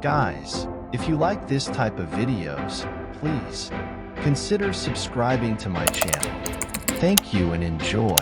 Guys, if you like this type of videos, please consider subscribing to my channel. Thank you and enjoy.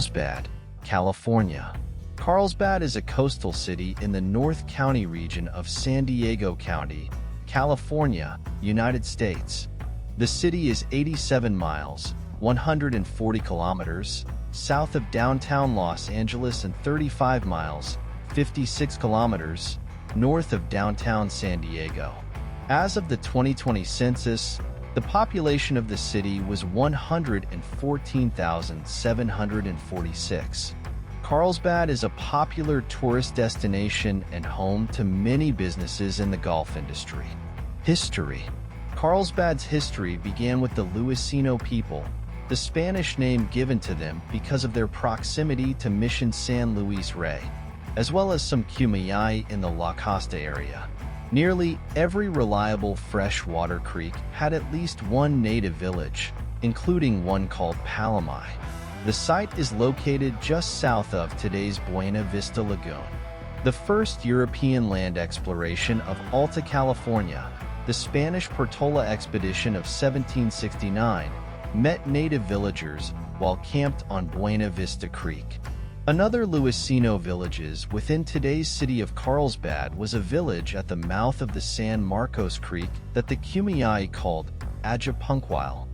Carlsbad, California. Carlsbad is a coastal city in the North County region of San Diego County, California, United States. The city is 87 miles, 140 kilometers, south of downtown Los Angeles and 35 miles, 56 kilometers, north of downtown San Diego. As of the 2020 census, the population of the city was 114,746. Carlsbad is a popular tourist destination and home to many businesses in the golf industry. History. Carlsbad's history began with the Luiseno people, the Spanish name given to them because of their proximity to Mission San Luis Rey, as well as some cuisines in the La Costa area. Nearly every reliable freshwater creek had at least one native village, including one called Palomay. The site is located just south of today's Buena Vista Lagoon. The first European land exploration of Alta California, the Spanish Portola expedition of 1769, met native villagers while camped on Buena Vista Creek. Another Luiseno villages within today's city of Carlsbad was a village at the mouth of the San Marcos Creek that the Cuisines called Ajapunkwile.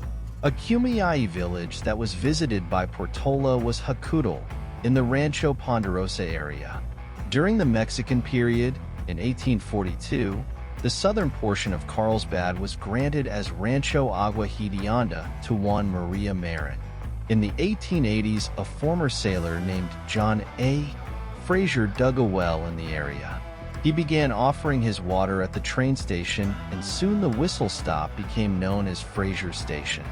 A Cuisines village that was visited by Portola was Jacutl in the Rancho Ponderosa area. During the Mexican period, in 1842, the southern portion of Carlsbad was granted as Rancho Agua Hedionda to Juan Maria Marin. In the 1880s, a former sailor named John A. Fraser dug a well in the area. He began offering his water at the train station, and soon the whistle stop became known as Fraser Station.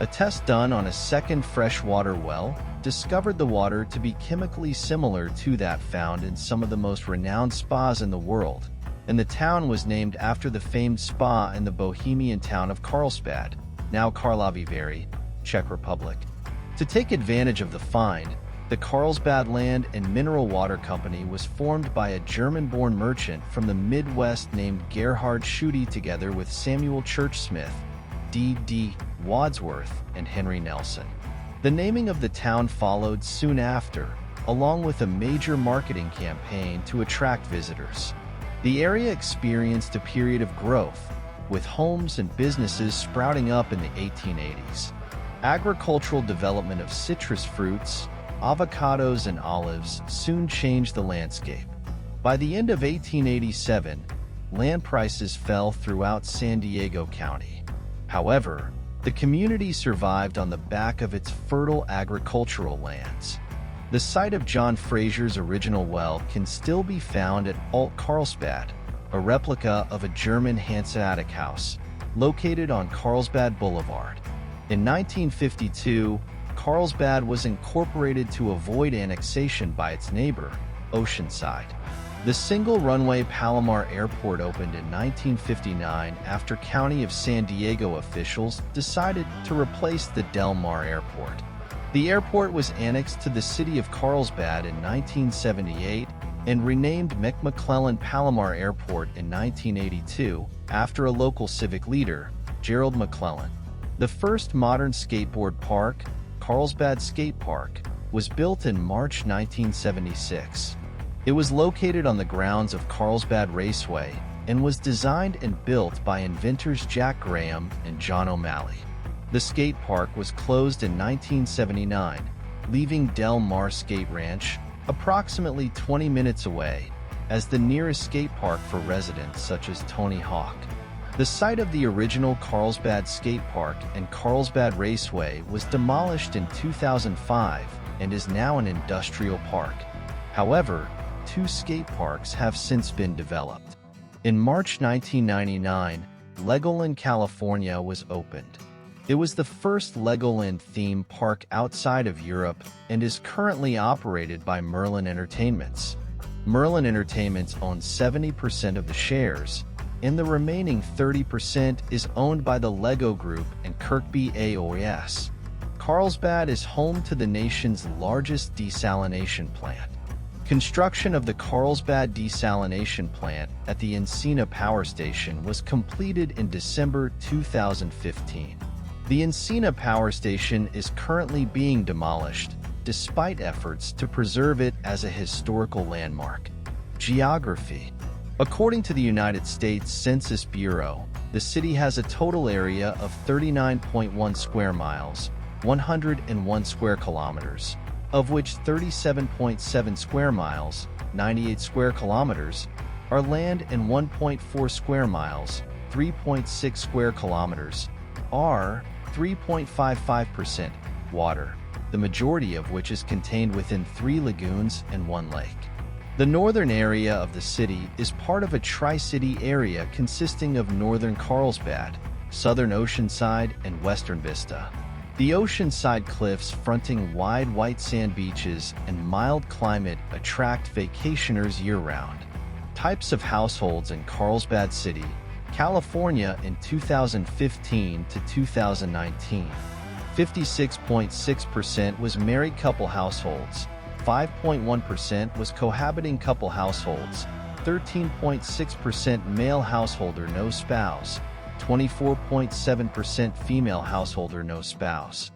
A test done on a second freshwater well discovered the water to be chemically similar to that found in some of the most renowned spas in the world, and the town was named after the famed spa in the Bohemian town of Carlsbad, now Karlovy Vary, Czech Republic. To take advantage of the find, the Carlsbad Land and Mineral Water Company was formed by a German-born merchant from the Midwest named Gerhard Schutte together with Samuel Church-Smith, D.D. Wadsworth, and Henry Nelson. The naming of the town followed soon after, along with a major marketing campaign to attract visitors. The area experienced a period of growth, with homes and businesses sprouting up in the 1880s. Agricultural development of citrus fruits, avocados, and olives soon changed the landscape. By the end of 1887, land prices fell throughout San Diego County. However, the community survived on the back of its fertile agricultural lands. The site of John Fraser's original well can still be found at Alt Carlsbad, a replica of a German Hanseatic house, located on Carlsbad Boulevard. In 1952, Carlsbad was incorporated to avoid annexation by its neighbor, Oceanside. The single-runway Palomar Airport opened in 1959 after County of San Diego officials decided to replace the Del Mar Airport. The airport was annexed to the city of Carlsbad in 1978 and renamed McClellan Palomar Airport in 1982 after a local civic leader, Gerald McClellan. The first modern skateboard park, Carlsbad Skate Park, was built in March 1976. It was located on the grounds of Carlsbad Raceway and was designed and built by inventors Jack Graham and John O'Malley. The skate park was closed in 1979, leaving Del Mar Skate Ranch approximately 20 minutes away as the nearest skate park for residents such as Tony Hawk. The site of the original Carlsbad Skate Park and Carlsbad Raceway was demolished in 2005 and is now an industrial park. However, two skate parks have since been developed. In March 1999, Legoland, California was opened. It was the first Legoland theme park outside of Europe and is currently operated by Merlin Entertainments. Merlin Entertainments owns 70% of the shares, and the remaining 30% is owned by the Lego Group and Kirkby AOS. Carlsbad is home to the nation's largest desalination plant. Construction of the Carlsbad desalination plant at the Encina Power Station was completed in December 2015. The Encina Power Station is currently being demolished, despite efforts to preserve it as a historical landmark. Geography. According to the United States Census Bureau, the city has a total area of 39.1 square miles, 101 square kilometers, of which 37.7 square miles, 98 square kilometers, are land and 1.4 square miles, 3.6 square kilometers, are 3.55% water, the majority of which is contained within 3 lagoons and 1 lake. The northern area of the city is part of a tri-city area consisting of northern Carlsbad, southern Oceanside, and western Vista. The Oceanside cliffs fronting wide white sand beaches and mild climate attract vacationers year-round. Types of households in Carlsbad City, California in 2015 to 2019. 56.6% was married couple households, 5.1% was cohabiting couple households, 13.6% male householder no spouse, 24.7% female householder no spouse.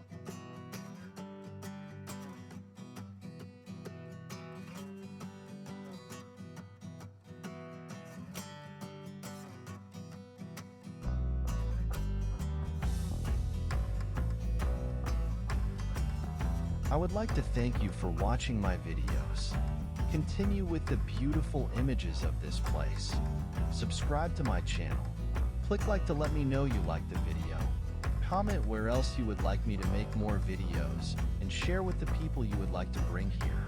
I would like to thank you for watching my videos. Continue with the beautiful images of this place. Subscribe to my channel. Click like to let me know you liked the video. Comment where else you would like me to make more videos, and share with the people you would like to bring here.